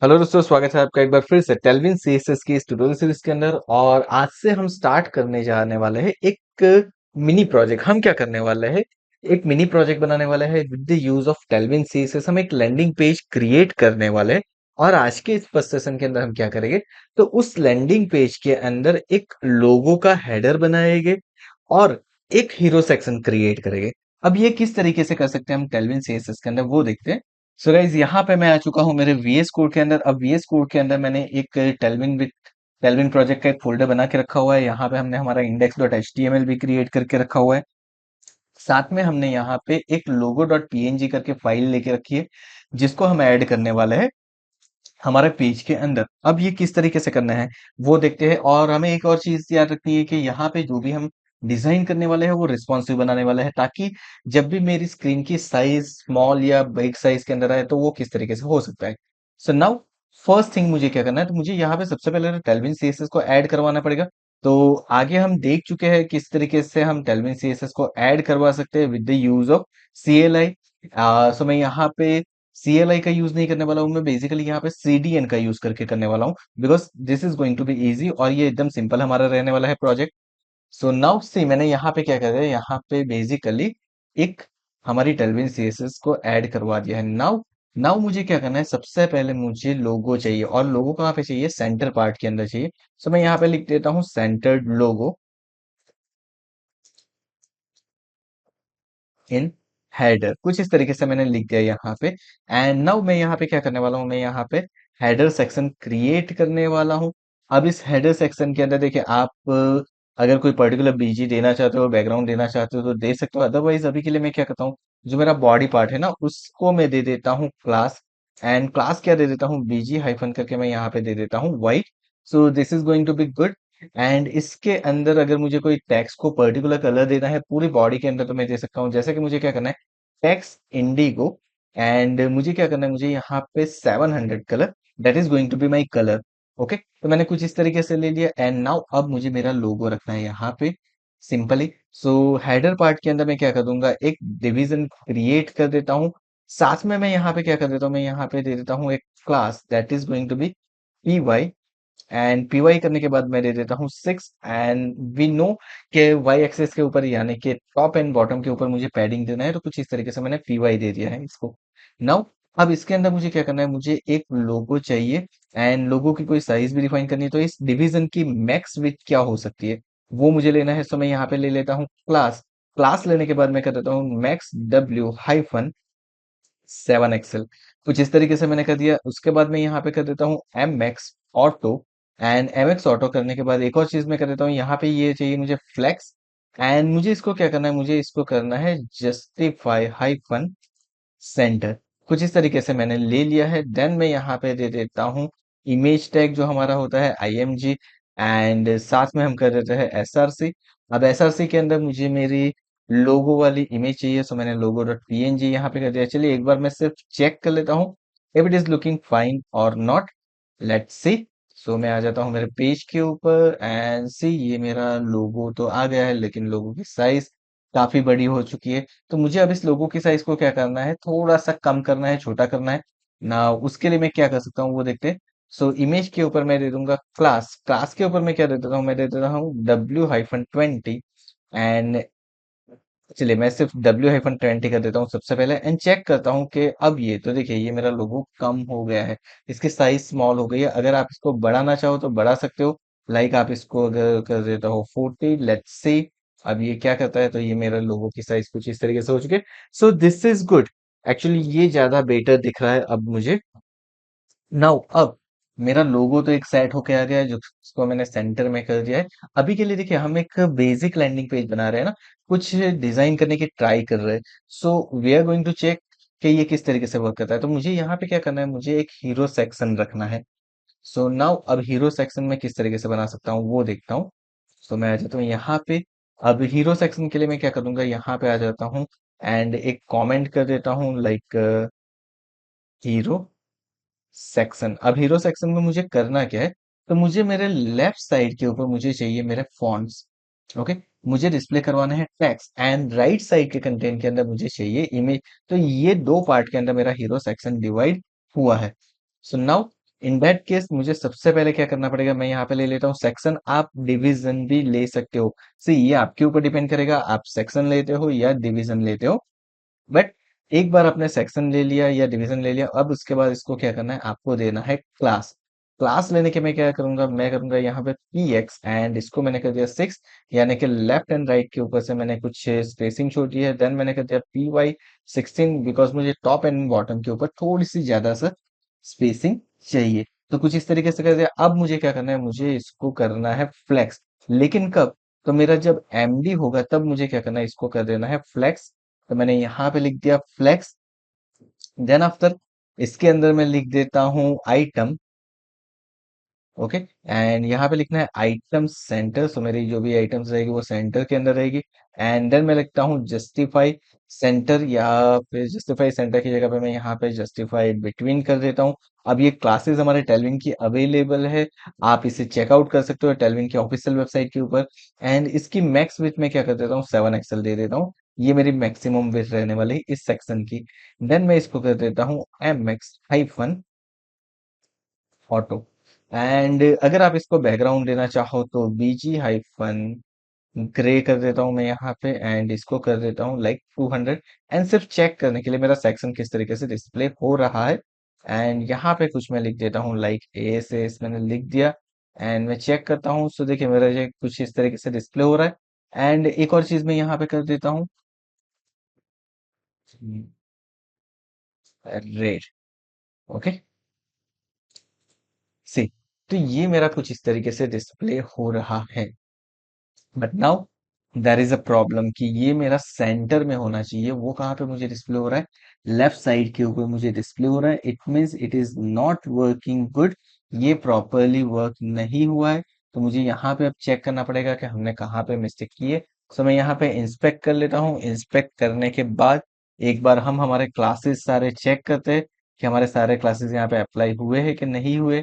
Hello दोस्तों, स्वागत है आपका एक बार फिर से टेलविन सीएसएस की इस ट्यूटोरियल सीरीज के अंदर। और आज से हम स्टार्ट करने जाने वाले हैं एक मिनी प्रोजेक्ट। हम क्या करने वाले हैं, एक मिनी प्रोजेक्ट बनाने वाले हैं with the use of Tailwind CSS. हम एक लैंडिंग पेज क्रिएट करने वाले हैं। और आज के इस फर्स्ट सेशन के अंदर हम क्या करेंगे, तो उस लैंडिंग पेज के अंदर एक लोगो का हेडर बनाएंगे और एक हीरो सेक्शन क्रिएट करेंगे। अब ये किस तरीके से कर सकते हैं हम टेलविन सीएसएस के अंदर, वो देखते हैं। सो गाइज, यहाँ पे मैं आ चुका हूँ मेरे वीएस कोड के अंदर। अब वीएस कोड के अंदर मैंने एक टेलविन प्रोजेक्ट का एक फोल्डर बना के रखा हुआ है। यहाँ पे हमने हमारा index dot H T M L भी क्रिएट करके रखा हुआ है। साथ में हमने यहाँ पे एक लोगो डॉट पीएनजी करके फाइल लेके रखी है, जिसको हम ऐड करने वाले हैं हमारे पेज के अंदर। अब ये किस तरीके से करना है वो देखते हैं। और हमें एक और चीज याद रखनी है कि यहाँ पे जो भी हम डिजाइन करने वाले हैं वो रिस्पॉन्सिव बनाने वाले हैं, ताकि जब भी मेरी स्क्रीन की साइज स्मॉल या बिग साइज के अंदर आए तो वो किस तरीके से हो सकता है। सो नाउ फर्स्ट थिंग मुझे क्या करना है, तो मुझे यहाँ पे सबसे पहले टेलविन सीएसएस को ऐड करवाना पड़ेगा। तो आगे हम देख चुके हैं किस तरीके से हम टेलविन सीएसएस को ऐड करवा सकते हैं with the use of CLI। सो मैं यहाँ पे CLI का यूज नहीं करने वाला हूँ, मैं बेसिकली यहाँ पे CDN का यूज करके करने वाला हूँ, because this is going to be easy और ये एकदम सिंपल हमारा रहने वाला है प्रोजेक्ट। सो नाउ सी मैंने यहाँ पे क्या कर दिया, यहाँ पे बेसिकली एक हमारी टेलविन सीएसएस को ऐड करवा दिया है। नाउ नाउ मुझे क्या करना है, सबसे पहले मुझे लोगो चाहिए। और लोगो कहाँ पे चाहिए, सेंटर पार्ट के अंदर चाहिए। सो मैं यहाँ पे लिख देता हूँ सेंटर्ड लोगो इन हेडर। कुछ इस तरीके से मैंने लिख दिया यहाँ पे। एंड नाउ मैं यहाँ पे क्या करने वाला हूँ, मैं यहाँ पे हेडर सेक्शन क्रिएट करने वाला हूँ। अब इस हेडर सेक्शन के अंदर देखिए, आप अगर कोई पर्टिकुलर बीजी देना चाहते हो, बैकग्राउंड देना चाहते हो तो दे सकते हो। अदरवाइज अभी के लिए मैं क्या करता हूँ, जो मेरा बॉडी पार्ट है ना उसको मैं दे देता हूँ क्लास। एंड क्लास क्या दे देता हूँ, बीजी हाइफन करके मैं यहाँ पे दे देता हूँ white. So this is going to be good. And इसके अंदर अगर मुझे कोई टेक्स्ट को पर्टिकुलर कलर देना है पूरी बॉडी के अंदर तो मैं दे सकता हूँ। जैसे कि मुझे क्या करना है, टेक्स्ट इंडिगो। एंड मुझे क्या करना है, मुझे यहाँ पे 700 colour, that is going to be my colour. Okay, तो मैंने कुछ इस तरीके से ले लिया। एंड नाउ अब मुझे मेरा लोगो रखना है यहाँ पे सिंपली। सो हेडर पार्ट के अंदर मैं क्या कर दूंगा, एक डिवीजन क्रिएट कर देता हूँ। साथ में मैं यहाँ पे क्या कर देता हूँ, मैं यहाँ पे दे देता हूँ एक class that is going to be PY। And PY करने के बाद मैं दे देता हूँ 6। एंड वी नो कि वाई एक्सेस के ऊपर यानी कि टॉप एंड बॉटम के ऊपर मुझे पैडिंग देना है, तो कुछ इस तरीके से मैंने पीवाई दे दिया है इसको। नाउ अब इसके अंदर मुझे क्या करना है, मुझे एक लोगो चाहिए। एंड लोगो की कोई साइज भी डिफाइन करनी है, तो इस डिवीजन की मैक्स विड्थ क्या हो सकती है वो मुझे लेना है। सो मैं यहाँ पे ले लेता हूँ क्लास। क्लास लेने के बाद मैं कर देता हूँ मैक्स W-7 एक्सएल। कुछ इस तरीके से मैंने कर दिया। उसके बाद मैं यहाँ पे कर देता हूँ MX auto. And MX auto करने के बाद एक और चीज मैं कर देता हूँ, यहाँ पे ये चाहिए मुझे फ्लेक्स। एंड मुझे इसको क्या करना है, मुझे इसको करना है जस्टिफाई हाइफन सेंटर। कुछ इस तरीके से मैंने ले लिया है। देन मैं यहाँ पे दे देता हूँ इमेज टैग जो हमारा होता है IMG। एंड साथ में हम कर देते हैं SRC। अब SRC के अंदर मुझे मेरी लोगो वाली इमेज चाहिए, सो मैंने लोगो डॉट PNG यहाँ पे कर दिया। चलिए एक बार मैं सिर्फ चेक कर लेता हूँ if it is looking fine और नॉट। Let's see. सो मैं आ जाता हूँ मेरे पेज के ऊपर एंड सी, ये मेरा लोगो तो आ गया है, लेकिन लोगो की साइज काफी बड़ी हो चुकी है। तो मुझे अब इस लोगो की साइज को क्या करना है, थोड़ा सा कम करना है, छोटा करना है ना। उसके लिए मैं क्या कर सकता हूँ वो देखते हैं। सो इमेज के ऊपर मैं दे दूंगा क्लास। क्लास के ऊपर मैं क्या दे देता हूँ, मैं दे देता हूँ W-20। एंड चलिए मैं सिर्फ W-20 कर देता हूँ सबसे पहले। एंड चेक करता हूँ कि अब ये तो देखिए, ये मेरा लोगो कम हो गया है, इसकी साइज स्मॉल हो गई है। अगर आप इसको बढ़ाना चाहो तो बढ़ा सकते हो। लाइक आप इसको अगर कर देता हो 40, लेट्स सी अब ये क्या करता है। तो ये मेरा लोगो की साइज कुछ इस तरीके से हो चुके हैं। सो दिस इज गुड। एक्चुअली ये ज्यादा बेटर दिख रहा है अब मुझे। नाउ अब मेरा लोगो तो एक सेट होके आ गया है, जो उसको मैंने सेंटर में कर दिया है। अभी के लिए देखिए, हम एक बेसिक लैंडिंग पेज बना रहे हैं ना, कुछ डिजाइन करने की ट्राई कर रहे हैं। So we are going to check कि ये किस तरीके से वर्क करता है। तो मुझे यहाँ पे क्या करना है, मुझे एक हीरो सेक्शन रखना है। सो नाउ अब हीरो सेक्शन में किस तरीके से बना सकता हूँ वो देखता हूँ। सो मैं आ जाता हूँ यहाँ पे। अब हीरो सेक्शन के लिए मैं क्या करूंगा, यहाँ पे आ जाता हूँ एंड एक कमेंट कर देता हूँ लाइक हीरो सेक्शन। अब हीरो सेक्शन में मुझे करना क्या है, तो मुझे मेरे लेफ्ट साइड के ऊपर मुझे चाहिए मेरे फॉन्ट्स। ओके, मुझे डिस्प्ले करवाना है टेक्स्ट। एंड राइट साइड के कंटेंट के अंदर मुझे चाहिए इमेज। तो ये दो पार्ट के अंदर मेरा हीरो सेक्शन डिवाइड हुआ है। So now in that case मुझे सबसे पहले क्या करना पड़ेगा, मैं यहाँ पे ले लेता हूँ सेक्शन, आप डिवीजन भी ले सकते हो। सी ये आपके ऊपर डिपेंड करेगा, आप सेक्शन लेते हो या डिवीजन लेते हो। बट एक बार आपने सेक्शन ले लिया या डिवीजन ले लिया, अब उसके बाद इसको क्या करना है, आपको देना है क्लास। क्लास लेने के मैं क्या करूंगा, मैं करूंगा यहाँ पे पी एक्स एंड इसको मैंने कर दिया 6, यानी कि लेफ्ट एंड राइट के ऊपर से मैंने कुछ स्पेसिंग छोड़ दी है। देन मैंने कर दिया पी वाई 16, बिकॉज मुझे टॉप एंड बॉटम के ऊपर थोड़ी सी ज्यादा सा स्पेसिंग चाहिए। तो कुछ इस तरीके से कर दिया। अब मुझे क्या करना है, मुझे इसको करना है फ्लेक्स। लेकिन कब, तो मेरा जब एमडी होगा तब मुझे क्या करना है, इसको कर देना है फ्लेक्स। तो मैंने यहाँ पे लिख दिया फ्लेक्स। देन आफ्टर इसके अंदर मैं लिख देता हूँ आइटम। ओके, एंड यहाँ पे लिखना है आइटम सेंटर। सो मेरी जो भी आइटम्स रहेगी वो सेंटर के अंदर रहेगी। एंड देन मैं लिखता हूँ जस्टिफाई सेंटर, या फिर जस्टिफाई सेंटर की जगह पे मैं यहाँ पे जस्टिफाई बिटवीन कर देता हूँ। अब ये क्लासेस हमारे टेलविन की अवेलेबल है, आप इसे चेकआउट कर सकते हो टेलविन की ऑफिशियल वेबसाइट के ऊपर। एंड इसकी मैक्स विड्थ में क्या कर देता हूँ, 7 एक्सएल दे देता हूँ। ये मेरी मैक्सिमम विड्थ रहने वाली है इस सेक्शन की। देन मैं इसको कर देता हूँ M X hyphen auto. And अगर आप इसको बैकग्राउंड देना चाहो तो बीजी हाइफन ग्रे कर देता हूँ मैं यहाँ पे, एंड इसको कर देता हूँ लाइक 200। एंड सिर्फ चेक करने के लिए मेरा सेक्शन किस तरीके से डिस्प्ले हो रहा है। एंड यहाँ पे कुछ मैं लिख देता हूँ लाइक एस एस मैंने लिख दिया। एंड मैं चेक करता हूँ, सो देखिए मेरा ये कुछ इस तरीके से डिस्प्ले हो रहा है। एंड एक और चीज मैं यहाँ पे कर देता हूँ, रेड। ओके, सी, तो ये मेरा कुछ इस तरीके से डिस्प्ले हो रहा है। But now there is a problem कि ये मेरा सेंटर में होना चाहिए। वो कहाँ पे मुझे डिस्प्ले हो रहा है, लेफ्ट साइड के ऊपर मुझे डिस्प्ले हो रहा है। It means it is not working good, ये प्रॉपरली वर्क नहीं हुआ है। तो मुझे यहाँ पे अब चेक करना पड़ेगा कि हमने कहाँ पे मिस्टेक की है। सो मैं यहाँ पे इंस्पेक्ट कर लेता हूँ। इंस्पेक्ट करने के बाद एक बार हम हमारे क्लासेस सारे चेक करते हैं कि हमारे सारे क्लासेस यहाँ पे अप्लाई हुए हैं कि नहीं हुए।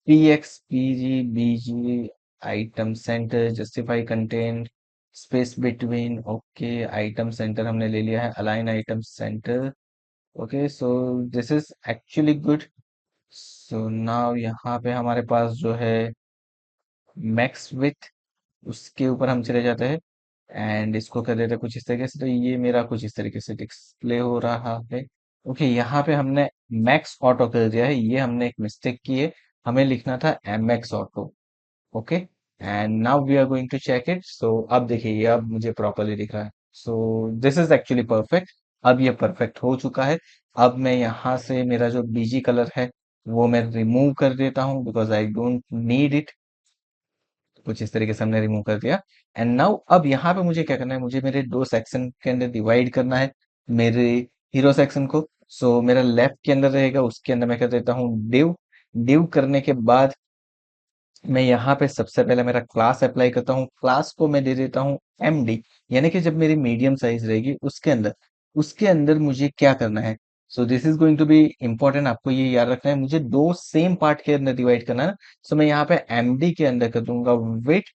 P X P G B G item center justify content space between. Okay, item center हमने ले लिया है, align item center. Okay, so this is actually good. So now यहाँ पे हमारे पास जो है मैक्स विथ, उसके ऊपर हम चले जाते हैं एंड इसको कर देते हैं कुछ इस तरीके से। तो ये मेरा कुछ इस तरीके से डिस्प्ले हो रहा है। ओके, यहाँ पे हमने मैक्स ऑटो कर दिया है, ये हमने एक मिस्टेक की है। हमें लिखना था M X auto. Okay, and now we are going to check it. So अब देखिए ये अब मुझे प्रॉपरली दिख रहा है। So this is actually perfect. अब ये परफेक्ट हो चुका है। अब मैं यहाँ से मेरा जो बीजी कलर है वो मैं रिमूव कर देता हूँ, because I don't need it. कुछ इस तरीके से हमने रिमूव कर दिया। एंड नाउ अब यहाँ पे मुझे क्या करना है, मुझे मेरे दो सेक्शन के अंदर डिवाइड करना है मेरे हीरो सेक्शन को। सो मेरा लेफ्ट के अंदर रहेगा, उसके अंदर मैं कर देता हूँ डिव। डिव करने के बाद मैं यहाँ पे सबसे पहले मेरा क्लास अप्लाई करता हूँ। क्लास को मैं दे देता हूँ एमडी, यानी कि जब मेरी मीडियम साइज रहेगी उसके अंदर मुझे क्या करना है। So this is going to be important, आपको ये याद रखना है। मुझे दो सेम पार्ट के अंदर डिवाइड करना है। सो मैं यहाँ पे एमडी के अंदर कर दूंगा वेट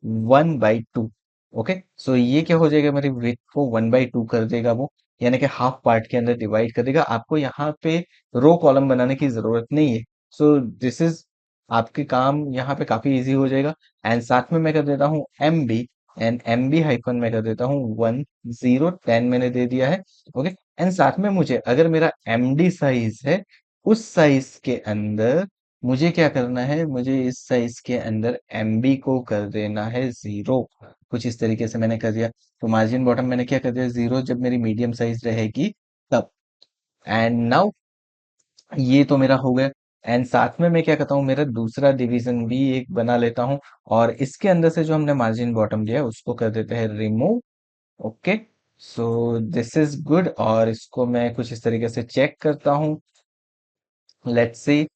1/2। ओके, सो ये क्या हो जाएगा, मेरी विथ को 1/2 कर देगा वो, यानी कि हाफ पार्ट के अंदर डिवाइड कर देगा। आपको यहाँ पे रो कॉलम बनाने की जरूरत नहीं है। सो दिस इज, आपके काम यहाँ पे काफी इजी हो जाएगा। एंड साथ में मैं कर देता हूँ M B, and M B hyphen में कर देता हूँ 1010 मैंने दे दिया है। ओके, एंड साथ में मुझे अगर मेरा एम डी साइज है, उस साइज के अंदर मुझे क्या करना है, मुझे इस साइज के अंदर एमबी को कर देना है 0। कुछ इस तरीके से मैंने कर दिया। तो मार्जिन बॉटम मैंने क्या कर दिया 0, जब मेरी मीडियम साइज रहेगी तब। एंड नाउ ये तो मेरा हो गया। एंड साथ में मैं क्या करता हूँ, मेरा दूसरा डिवीजन भी एक बना लेता हूँ, और इसके अंदर से जो हमने मार्जिन बॉटम लिया है उसको कर देते हैं remove. Okay, so this is good, और इसको मैं कुछ इस तरीके से चेक करता हूँ। लेट्स सी,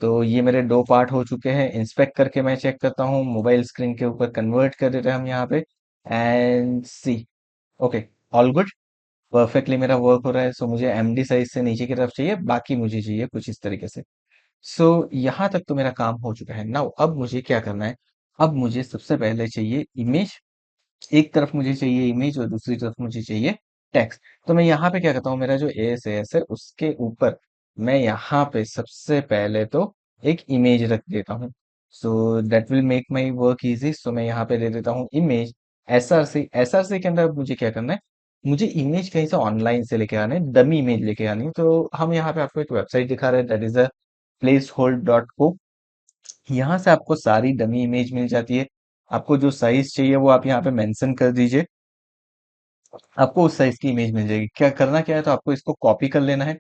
तो ये मेरे दो पार्ट हो चुके हैं। इंस्पेक्ट करके मैं चेक करता हूँ, मोबाइल स्क्रीन के ऊपर कन्वर्ट कर देते हैं हम यहाँ पे। And C, okay, all good, perfectly मेरा वर्क हो रहा है। सो मुझे एमडी साइज से नीचे की तरफ चाहिए, बाकी मुझे चाहिए कुछ इस तरीके से। सो यहाँ तक तो मेरा काम हो चुका है। नाउ अब मुझे क्या करना है, अब मुझे सबसे पहले चाहिए इमेज। एक तरफ मुझे चाहिए इमेज और दूसरी तरफ मुझे चाहिए टेक्स्ट। तो मैं यहाँ पे क्या करता हूँ, मेरा जो एस है उसके ऊपर मैं यहाँ पे सबसे पहले तो एक इमेज रख देता हूँ। So that will make my work easy. So मैं यहाँ पे दे देता हूँ इमेज एसआरसी के अंदर। अब मुझे क्या करना है, मुझे इमेज कहीं से ऑनलाइन से लेके आने, डमी इमेज लेके आनी है। तो हम यहाँ पे आपको एक वेबसाइट दिखा रहे हैं, that is a place hold dot को। यहाँ से आपको सारी डमी इमेज मिल जाती है। आपको जो साइज चाहिए वो आप यहाँ पे मेंशन कर दीजिए, आपको उस साइज की इमेज मिल जाएगी। क्या करना क्या है, तो आपको इसको कॉपी कर लेना है।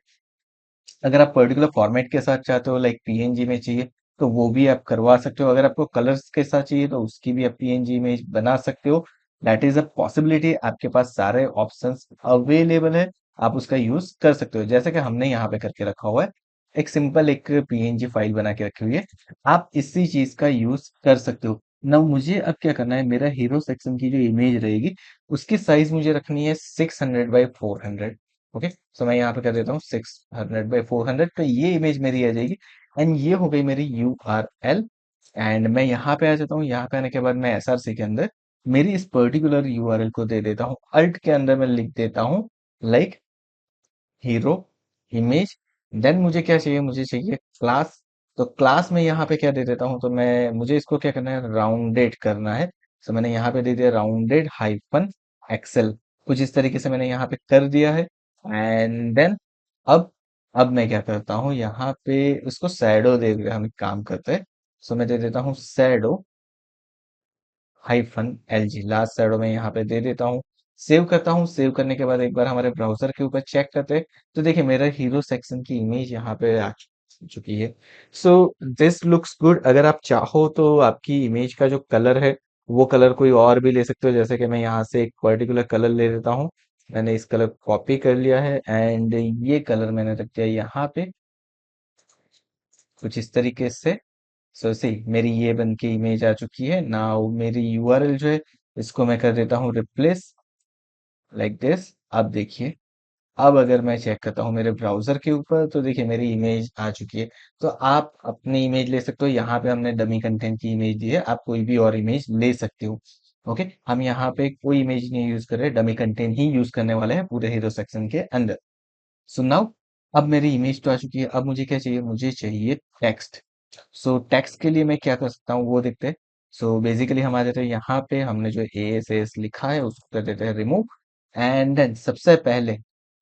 अगर आप पर्टिकुलर फॉर्मेट के साथ चाहते हो, लाइक पीएनजी में चाहिए, तो वो भी आप करवा सकते हो। अगर आपको कलर्स के साथ चाहिए तो उसकी भी आप पीएनजी इमेज बना सकते हो। That is a possibility. आपके पास सारे ऑप्शंस अवेलेबल है, आप उसका यूज कर सकते हो। जैसे कि हमने यहाँ पे करके रखा हुआ है, एक सिंपल एक पीएनजी फाइल बना के रखी हुई है, आप इसी चीज का यूज कर सकते हो। ना मुझे अब क्या करना है, मेरा हीरो सेक्शन की जो इमेज रहेगी उसकी साइज मुझे रखनी है 600 बाई 400। ओके, सो मैं यहाँ पे कर देता हूँ 600 बाई 400। तो ये इमेज मेरी आ जाएगी, एंड ये हो गई मेरी URL। एंड मैं यहाँ पे आ जाता हूँ। यहाँ पे आने के बाद मैं एसआरसी के अंदर मेरी इस पर्टिकुलर यूआरएल को दे देता हूँ। अल्ट के अंदर मैं लिख देता हूँ लाइक हीरो इमेज। देन मुझे क्या चाहिए, मुझे चाहिए क्लास। तो क्लास में यहाँ पे क्या दे देता हूँ, तो मैं मुझे इसको क्या करना है, राउंडेड करना है। तो मैंने यहाँ पे दे दिया राउंडेड हाइफन एक्सेल। कुछ इस तरीके से मैंने यहाँ पे कर दिया है। एंड देन अब अब मैं क्या करता हूँ, यहाँ पे उसको शैडो दे दिया, हम एक काम करते हैं। सो मैं दे देता हूँ शैडो -LG। लास्ट शैडो में यहाँ पे दे देता हूँ। सेव करता हूँ। सेव करने के बाद एक बार हमारे ब्राउजर के ऊपर चेक करते हैं, तो देखिए मेरा हीरो सेक्शन की इमेज यहाँ पे आ चुकी है। So this looks good. अगर आप चाहो तो आपकी इमेज का जो कलर है वो कलर कोई और भी ले सकते हो। जैसे कि मैं यहाँ से एक पर्टिकुलर कलर ले लेता हूँ। मैंने इस कलर को कॉपी कर लिया है, एंड ये कलर मैंने रख दिया यहाँ पे कुछ इस तरीके से। सो सी मेरी ये बन के इमेज आ चुकी है। नाउ मेरी यूआरएल जो है, इसको मैं कर देता हूँ रिप्लेस लाइक दिस। अब देखिए, अब अगर मैं चेक करता हूँ मेरे ब्राउजर के ऊपर, तो देखिए मेरी इमेज आ चुकी है। तो आप अपनी इमेज ले सकते हो। यहाँ पे हमने डमी कंटेंट की इमेज दी है, आप कोई भी और इमेज ले सकते हो। ओके, हम यहाँ पे कोई इमेज नहीं यूज कर रहे, डमी कंटेंट ही यूज करने वाले हैं पूरे हीरो सेक्शन के अंदर। सो नाउ अब मेरी इमेज तो आ चुकी है, अब मुझे क्या चाहिए, मुझे चाहिए टेक्स्ट। सो टेक्स्ट के लिए मैं क्या कर सकता हूँ वो देखते हैं। सो बेसिकली हम आ जाते हैं यहाँ पे, हमने जो ASS लिखा है उसको कर देते हैं रिमूव। एंड देन सबसे पहले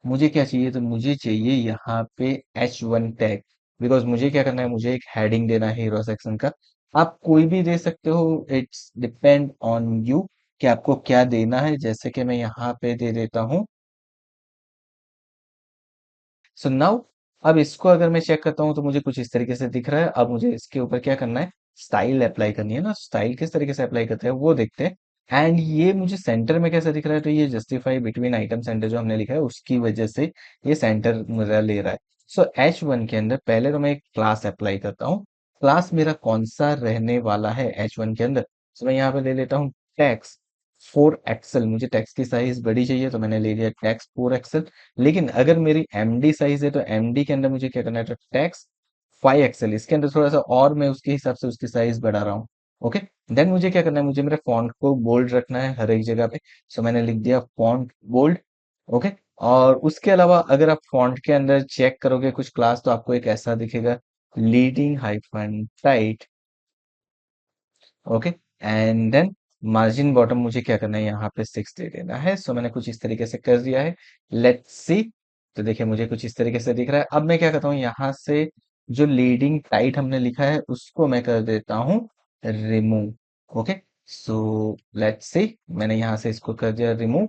मुझे क्या चाहिए, तो मुझे चाहिए यहाँ पे H1 टैग। बिकॉज मुझे क्या करना है, मुझे एक हेडिंग देना है हीरो सेक्शन का। आप कोई भी दे सकते हो, इट्स डिपेंड ऑन यू कि आपको क्या देना है। जैसे कि मैं यहाँ पे दे देता हूँ। सो नाउ अब इसको अगर मैं चेक करता हूँ तो मुझे कुछ इस तरीके से दिख रहा है। अब मुझे इसके ऊपर क्या करना है, स्टाइल अप्लाई करनी है ना। स्टाइल किस तरीके से अप्लाई करते हैं वो देखते हैं। एंड ये मुझे सेंटर में कैसे दिख रहा है, तो ये जस्टिफाई बिटवीन आइटम सेंटर जो हमने लिखा है उसकी वजह से ये सेंटर मेरा ले रहा है। सो H1 के अंदर पहले तो मैं एक क्लास अप्लाई करता हूँ। क्लास मेरा कौन सा रहने वाला है H1 के अंदर, तो मैं यहाँ पे ले लेता हूँ टैक्स 4 एक्सएल। मुझे टैक्स की साइज बड़ी चाहिए, तो मैंने ले लिया टैक्स 4 एक्सएल। लेकिन अगर मेरी एमडी साइज है, तो एमडी के अंदर मुझे क्या करना है, तो टैक्स 5 एक्सएल। इसके अंदर थोड़ा सा और मैं उसके हिसाब से उसकी साइज बढ़ा रहा हूँ। ओके, देन मुझे क्या करना है, मुझे मेरे फॉन्ट को बोल्ड रखना है हर एक जगह पे। सो मैंने लिख दिया फॉन्ट बोल्ड। ओके, और उसके अलावा अगर आप फॉन्ट के अंदर चेक करोगे कुछ क्लास, तो आपको एक ऐसा दिखेगा, leading hyphen tight. Okay, and then margin bottom मुझे क्या करना है, यहाँ पे 6 दे देना है। सो मैंने कुछ इस तरीके से कर दिया है। Let's see. तो देखिए मुझे कुछ इस तरीके से दिख रहा है। अब मैं क्या करता हूँ, यहाँ से जो लीडिंग टाइट हमने लिखा है उसको मैं कर देता हूँ remove. Okay, so let's see, मैंने यहाँ से इसको कर दिया रिमूव।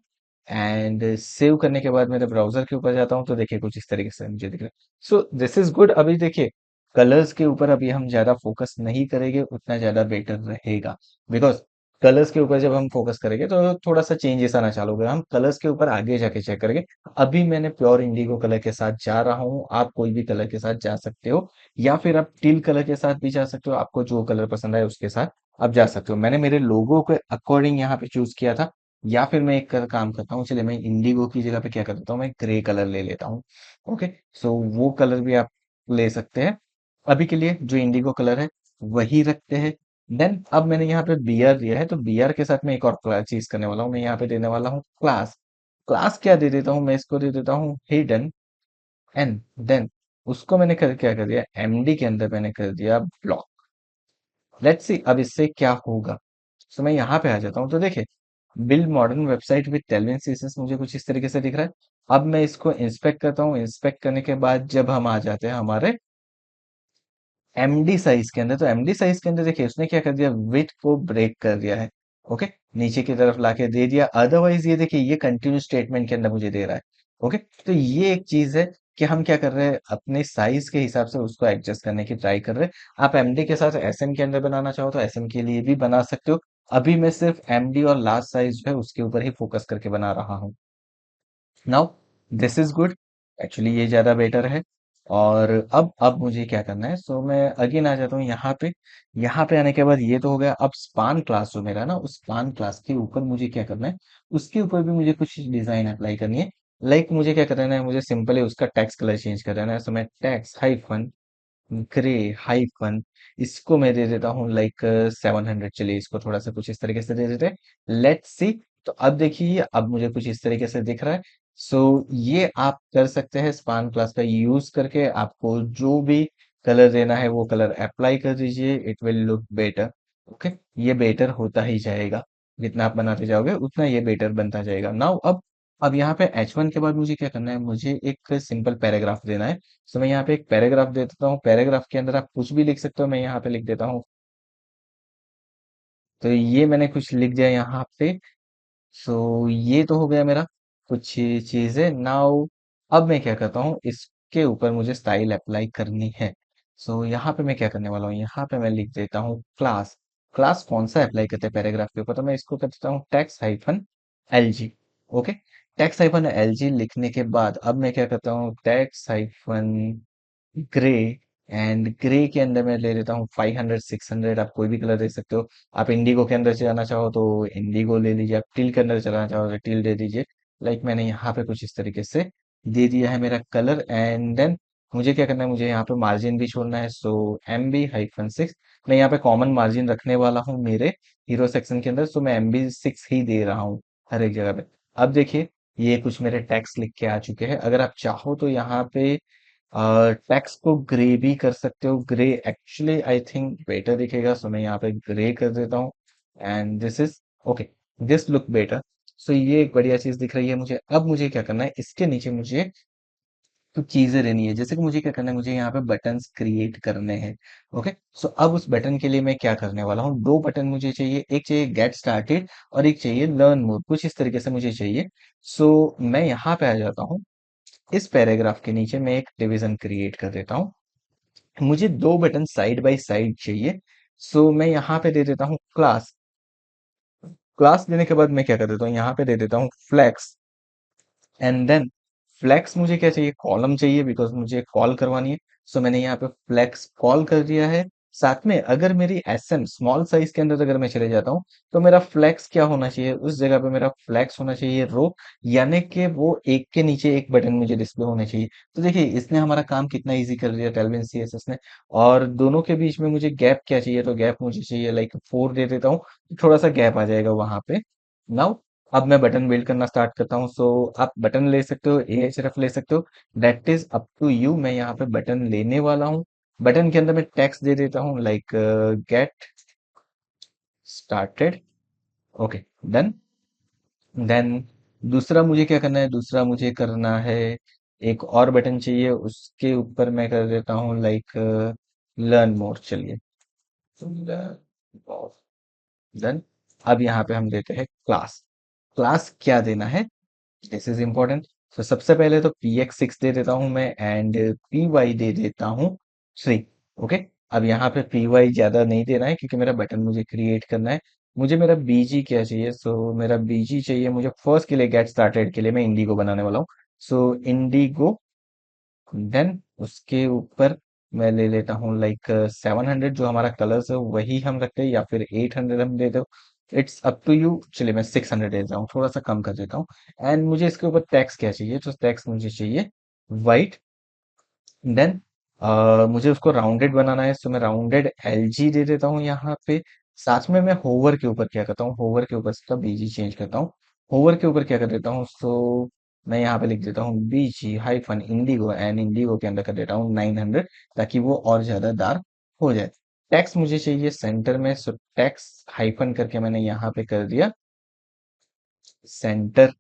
एंड सेव करने के बाद मेरे ब्राउजर के ऊपर जाता हूँ, तो देखिए कुछ इस तरीके से मुझे दिख रहा है। So this is good. अभी देखिए कलर्स के ऊपर अभी हम ज्यादा फोकस नहीं करेंगे, उतना ज्यादा बेटर रहेगा। बिकॉज कलर्स के ऊपर जब हम फोकस करेंगे तो थोड़ा सा चेंजेस आना चालू होगा। हम कलर्स के ऊपर आगे जाके चेक करेंगे। अभी मैंने प्योर इंडिगो कलर के साथ जा रहा हूँ, आप कोई भी कलर के साथ जा सकते हो, या फिर आप टील कलर के साथ भी जा सकते हो। आपको जो कलर पसंद आए उसके साथ आप जा सकते हो। मैंने मेरे लोगो के अकॉर्डिंग यहाँ पे चूज किया था। या फिर मैं एक काम करता हूँ, चलिए मैं इंडिगो की जगह पे क्या करता हूँ, मैं ग्रे कलर ले लेता हूँ। ओके, सो वो कलर भी आप ले सकते हैं। अभी के लिए जो इंडिगो कलर है वही रखते हैं। देन अब मैंने यहाँ पे बीआर दिया है, तो बीआर के साथ मैं एक और चीज करने वाला हूँ। मैं यहाँ पे देने वाला हूँ क्लास। क्लास क्या दे देता हूँ, मैं इसको दे देता हूँ हिडन। एंड देन उसको मैंने क्या कर दिया, एमडी के अंदर मैंने कर दिया ब्लॉक। लेट्स सी अब इससे क्या होगा। तो मैं यहाँ पे आ जाता हूँ, तो देखिए build modern website with Tailwind CSS मुझे कुछ इस तरीके से दिख रहा है। अब मैं इसको इंस्पेक्ट करता हूँ, इंस्पेक्ट करने के बाद जब हम आ जाते हैं हमारे एमडी साइज के अंदर, तो एमडी साइज के अंदर देखिए उसने क्या कर दिया, विड्थ को ब्रेक कर दिया है। ओके, नीचे की तरफ लाके दे दिया। अदरवाइज ये देखिए ये कंटिन्यू स्टेटमेंट के अंदर मुझे दे रहा है। ओके, तो ये एक चीज है कि हम क्या कर रहे हैं, अपने साइज के हिसाब से उसको एडजस्ट करने की ट्राई कर रहे हैं। आप एमडी के साथ एसएम के अंदर बनाना चाहो तो एसएम के लिए भी बना सकते हो। अभी मैं सिर्फ एमडी और लार्ज साइज जो है उसके ऊपर ही फोकस करके बना रहा हूँ। Now this is good, actually ये ज्यादा बेटर है। और अब मुझे क्या करना है, सो मैं अगेन आ जाता हूँ यहाँ पे। यहाँ पे आने के बाद ये तो हो गया। अब स्पान क्लास जो मेरा ना, उस स्पान क्लास के ऊपर मुझे क्या करना है, उसके ऊपर भी मुझे कुछ डिजाइन अप्लाई करनी है। लाइक मुझे क्या करना है, मुझे सिंपली उसका टेक्स्ट कलर चेंज करना है। सो मैं टेक्स्ट हाइफन ग्रे हाइफन, इसको मैं दे देता हूँ लाइक 700। चलिए इसको थोड़ा सा कुछ इस तरीके से दे देते हैं। Let's see. तो अब देखिए अब मुझे कुछ इस तरीके से दिख रहा है। सो ये आप कर सकते हैं स्पान क्लास का यूज करके। आपको जो भी कलर देना है वो कलर अप्लाई कर दीजिए, it will look better. Okay, ये बेटर होता ही जाएगा, जितना आप बनाते जाओगे उतना ये बेटर बनता जाएगा। नाउ अब यहाँ पे H1 के बाद मुझे क्या करना है, मुझे एक सिंपल पैराग्राफ देना है। तो मैं यहाँ पे एक पैराग्राफ दे देता हूँ। पैराग्राफ के अंदर आप कुछ भी लिख सकते हो, मैं यहाँ पे लिख देता हूँ। तो ये मैंने कुछ लिख दिया यहाँ पे। सो ये तो हो गया मेरा कुछ चीजें। नाउ अब मैं क्या करता हूँ, इसके ऊपर मुझे स्टाइल अप्लाई करनी है। सो यहाँ पे मैं क्या करने वाला हूँ, यहाँ पे मैं लिख देता हूँ क्लास। क्लास कौन सा अप्लाई करते हैं पैराग्राफ के ऊपर, तो मैं इसको कर देता हूँ text hyphen LG. Okay, text hyphen LG लिखने के बाद अब मैं क्या करता हूँ, text hyphen grey. And grey के अंदर मैं ले लेता हूँ 500 600। आप कोई भी कलर दे सकते हो। आप इंडिगो के अंदर जाना चाहो तो इंडिगो ले लीजिए, आप टील के अंदर चलाना चाहो तो टील दे दीजिए। लाइक मैंने यहाँ पे कुछ इस तरीके से दे दिया है मेरा कलर। एंड देन मुझे क्या करना है, मुझे यहाँ पे मार्जिन भी छोड़ना है। सो MB-6, मैं यहाँ पे कॉमन मार्जिन रखने वाला हूँ मेरे हीरो सेक्शन के अंदर। सो मैं MB-6 ही दे रहा हूँ हर एक जगह पे। अब देखिए ये कुछ मेरे टेक्स्ट लिख के आ चुके हैं। अगर आप चाहो तो यहाँ पे टेक्स्ट को ग्रे भी कर सकते हो। Grey actually I think better दिखेगा, सो मैं यहाँ पे ग्रे कर देता हूँ। And this is okay, this look better. So ये एक बढ़िया चीज दिख रही है मुझे। अब मुझे क्या करना है, इसके नीचे मुझे कुछ चीजें रहनी है। जैसे कि मुझे क्या करना है, मुझे यहाँ पे बटन्स क्रिएट करने हैं। ओके, सो अब उस बटन के लिए मैं क्या करने वाला हूँ, दो बटन मुझे चाहिए। एक चाहिए गेट स्टार्टेड और एक चाहिए लर्न मोर, कुछ इस तरीके से मुझे चाहिए। सो मैं यहाँ पे आ जाता हूँ। इस पैराग्राफ के नीचे मैं एक डिवीजन क्रिएट कर देता हूँ। मुझे दो बटन साइड बाय साइड चाहिए। सो मैं यहाँ पे दे देता हूँ क्लास। क्लास देने के बाद मैं क्या कर देता हूँ, यहाँ पे दे देता हूँ फ्लेक्स। एंड देन फ्लेक्स मुझे क्या चाहिए, कॉलम चाहिए, बिकॉज मुझे कॉल करवानी है। सो मैंने यहाँ पे फ्लेक्स कॉल कर दिया है। साथ में अगर मेरी एसएम स्मॉल साइज के अंदर अगर मैं चले जाता हूँ, तो मेरा फ्लेक्स क्या होना चाहिए, उस जगह पे मेरा फ्लेक्स होना चाहिए रो। यानी कि वो एक के नीचे एक बटन मुझे डिस्प्ले होने चाहिए। तो देखिए इसने हमारा काम कितना इजी कर दिया टेलविन सीएसएस ने। और दोनों के बीच में मुझे गैप क्या चाहिए, तो गैप मुझे चाहिए लाइक 4 दे देता हूँ। थोड़ा सा गैप आ जाएगा वहां पे। नाउ अब मैं बटन बिल्ड करना स्टार्ट करता हूँ। सो आप बटन ले सकते हो, एएचएफ ले सकते हो, that is up to you. मैं यहाँ पे बटन लेने वाला हूँ। बटन के अंदर मैं टेक्स्ट दे देता हूँ like get started. Okay, done. Then दूसरा मुझे क्या करना है, दूसरा मुझे करना है, एक और बटन चाहिए। उसके ऊपर मैं कर देता हूँ लाइक लर्न मोर। चलिए, डन। अब यहाँ पे हम देते हैं क्लास। क्लास क्या देना है, दिस इज इम्पोर्टेंट। तो सबसे पहले तो PX6 दे देता हूं मैं, एंड PY दे देता हूँ 3। ओके, अब यहाँ पे PY ज्यादा नहीं देना है क्योंकि मेरा बटन मुझे क्रिएट करना है। मुझे मेरा BG क्या चाहिए, सो मेरा BG चाहिए मुझे फर्स्ट के लिए, गेट स्टार्टेड के लिए मैं इंडिगो बनाने वाला हूँ। सो इंडिगो। देन उसके ऊपर मैं ले लेता हूँ लाइक 700, जो हमारा कलर्स है वही हम रखते हैं, या फिर 800 हम दे दो। It's up to you. चलिए मैं 600 दे देता हूँ, थोड़ा सा कम कर देता हूँ। एंड मुझे इसके ऊपर टैक्स क्या चाहिए, तो टैक्स मुझे चाहिए वाइट। देन मुझे उसको राउंडेड बनाना है, तो मैं राउंडेड LG दे देता हूँ यहाँ पे। साथ में मैं होवर के ऊपर क्या करता हूँ, होवर के ऊपर इसका BG चेंज करता हूँ। होवर के ऊपर क्या कर देता हूँ, सो मैं यहाँ पे लिख देता हूँ BG-इंडिगो एंड इंडिगो के अंदर कर देता हूँ 900, ताकि वो और ज्यादा डार्क हो जाए। टेक्स्ट मुझे चाहिए सेंटर में, सो टेक्स्ट हाइफन करके मैंने यहाँ पे कर दिया सेंटर।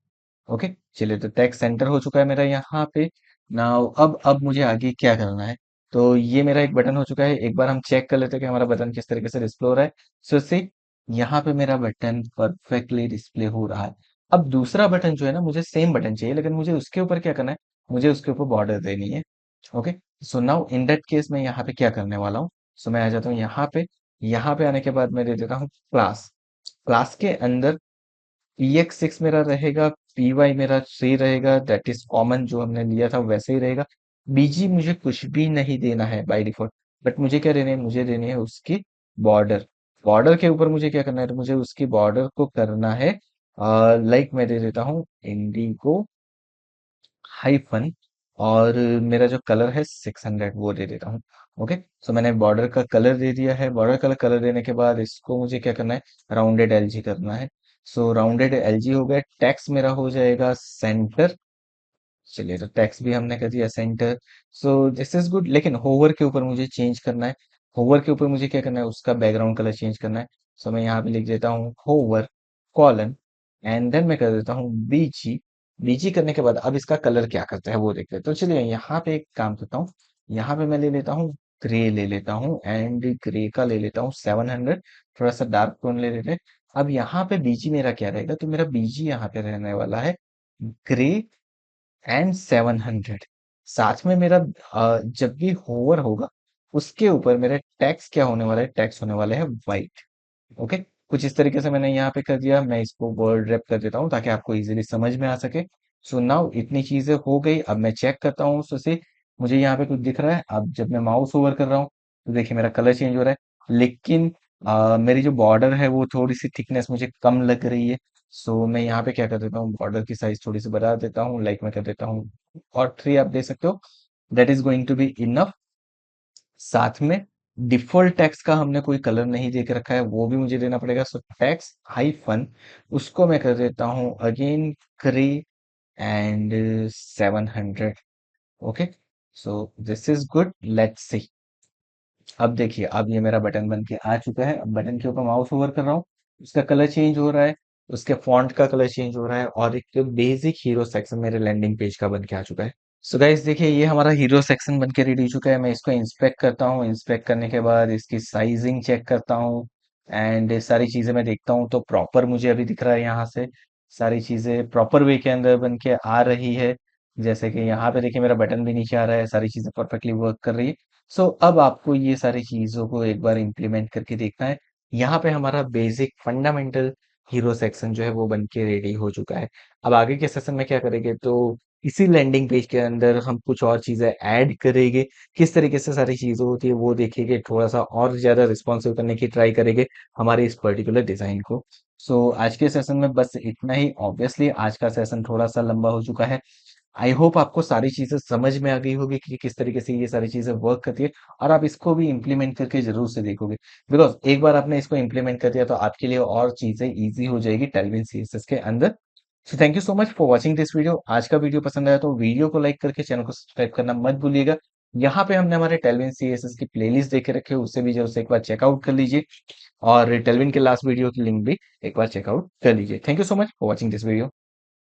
ओके, चलिए तो टैक्स सेंटर हो चुका है मेरा यहाँ पे। नाउ अब मुझे आगे क्या करना है। तो ये मेरा एक बटन हो चुका है, एक बार हम चेक कर लेते हैं कि हमारा बटन किस तरीके से डिस्प्ले हो रहा है। सो सी, यहाँ पे मेरा बटन परफेक्टली डिस्प्ले हो रहा है। अब दूसरा बटन जो है ना, मुझे सेम बटन चाहिए, लेकिन मुझे उसके ऊपर क्या करना है, मुझे उसके ऊपर बॉर्डर देनी है। Okay, so now in that case मैं यहाँ पे क्या करने वाला हूँ। सो मैं आ जाता हूँ यहाँ पे। यहाँ पे आने के बाद मैं दे देता हूँ क्लास। क्लास के अंदर px6 मेरा रहेगा, py मेरा 3 रहेगा, दैट इज कॉमन जो हमने लिया था वैसे ही रहेगा। बीजी मुझे कुछ भी नहीं देना है बाय डिफॉल्ट, बट मुझे क्या देनी है, मुझे देनी है उसकी बॉर्डर। बॉर्डर के ऊपर मुझे क्या करना है, तो मुझे उसकी बॉर्डर को करना है लाइक मैं दे देता हूँ इंडिगो हाइफन, और मेरा जो कलर है 600 वो दे देता हूँ। ओके, सो मैंने बॉर्डर का कलर दे दिया है। बॉर्डर कलर कलर देने के बाद इसको मुझे क्या करना है, राउंडेड एलजी करना है। सो राउंडेड एलजी हो गया, टेक्स्ट मेरा हो जाएगा सेंटर। चलिए, तो टेक्स्ट भी हमने कर दिया centre. So this is good, लेकिन होवर के ऊपर मुझे चेंज करना है। होवर के ऊपर मुझे क्या करना है, उसका बैकग्राउंड कलर चेंज करना है। सो मैं यहाँ पे लिख देता हूँ होवर कॉलन, एंड देन मैं कर देता हूँ बीजी। बीजी करने के बाद अब इसका कलर क्या करता है वो देखते हैं। तो चलिए यहाँ पे एक काम करता हूँ, यहाँ पे मैं ले लेता हूँ ग्रे ले लेता हूँ, एंड ग्रे का ले लेता हूँ 700, थोड़ा सा डार्क टोन ले लेते हैं। अब यहाँ पे बीजी मेरा क्या रहेगा, तो मेरा बीजी यहाँ पे रहने वाला है ग्रे एंड 700। साथ में मेरा जब भी होवर होगा उसके ऊपर मेरा टैक्स क्या होने वाला है, टैक्स होने वाला है व्हाइट। ओके, कुछ इस तरीके से मैंने यहाँ पे कर दिया। मैं इसको वर्ड रैप कर देता हूँ ताकि आपको इजीली समझ में आ सके। सो नाउ इतनी चीजें हो गई, अब मैं चेक करता हूँ। सो से मुझे यहाँ पे कुछ दिख रहा है, अब जब मैं माउस ओवर कर रहा हूँ तो देखिए मेरा कलर चेंज हो रहा है, लेकिन मेरी जो बॉर्डर है वो थोड़ी सी थिकनेस मुझे कम लग रही है। सो मैं यहाँ पे क्या कर देता हूँ, बॉर्डर की साइज थोड़ी सी बढ़ा देता हूँ, लाइक मैं कर देता हूँ और 3 आप दे सकते हो, that is going to be enough. साथ में डिफॉल्ट टैक्स का हमने कोई कलर नहीं दे के रखा है, वो भी मुझे देना पड़ेगा। सो टैक्स हाइफन, उसको मैं कर देता हूँ again grey and 700। Okay, so this is good, let's see. अब देखिए, अब ये मेरा बटन बन के आ चुका है। अब बटन के ऊपर माउस ओवर कर रहा हूँ, उसका कलर चेंज हो रहा है, उसके फॉन्ट का कलर चेंज हो रहा है, और एक बेसिक हीरो सेक्शन मेरे लैंडिंग पेज का बन के आ चुका है। सो गाइस देखिए, ये हमारा हीरो सेक्शन बन के रेडी हो चुका है। मैं इसको इंस्पेक्ट करता हूँ, इंस्पेक्ट करने के बाद इसकी साइजिंग चेक करता हूँ, एंड सारी चीजें मैं देखता हूँ तो प्रॉपर मुझे अभी दिख रहा है यहाँ से। सारी चीजें प्रॉपर वे के अंदर बन के आ रही है। जैसे कि यहाँ पे देखिए मेरा बटन भी नीचे आ रहा है, सारी चीजें परफेक्टली वर्क कर रही है। सो अब आपको ये सारी चीजों को एक बार इम्प्लीमेंट करके देखना है। यहाँ पे हमारा बेसिक फंडामेंटल हीरो सेक्शन जो है वो बन के रेडी हो चुका है। अब आगे के सेशन में क्या करेंगे, तो इसी लैंडिंग पेज के अंदर हम कुछ और चीजें ऐड करेंगे। किस तरीके से सारी चीजें होती है वो देखेंगे, थोड़ा सा और ज्यादा रिस्पॉन्सिव करने की ट्राई करेंगे हमारे इस पर्टिकुलर डिजाइन को। सो आज के सेशन में बस इतना ही। ऑब्वियसली आज का सेशन थोड़ा सा लंबा हो चुका है। आई होप आपको सारी चीजें समझ में आ गई होगी कि किस तरीके से ये सारी चीजें वर्क करती है, और आप इसको भी इम्प्लीमेंट करके जरूर से देखोगे, बिकॉज एक बार आपने इसको इम्प्लीमेंट कर दिया तो आपके लिए और चीजें इजी हो जाएगी टेलविन सीएसएस के अंदर। So thank you so much for watching this video. आज का वीडियो पसंद आया तो वीडियो को लाइक करके चैनल को सब्सक्राइब करना मत भूलिएगा। यहाँ पे हमने हमारे टेलविन सीएसएस की प्लेलिस्ट देके रखे, उससे भी जरूर से एक बार चेकआउट कर लीजिए, और टेलविन के लास्ट वीडियो की लिंक भी एक बार चेकआउट कर लीजिए। Thank you so much for watching this video.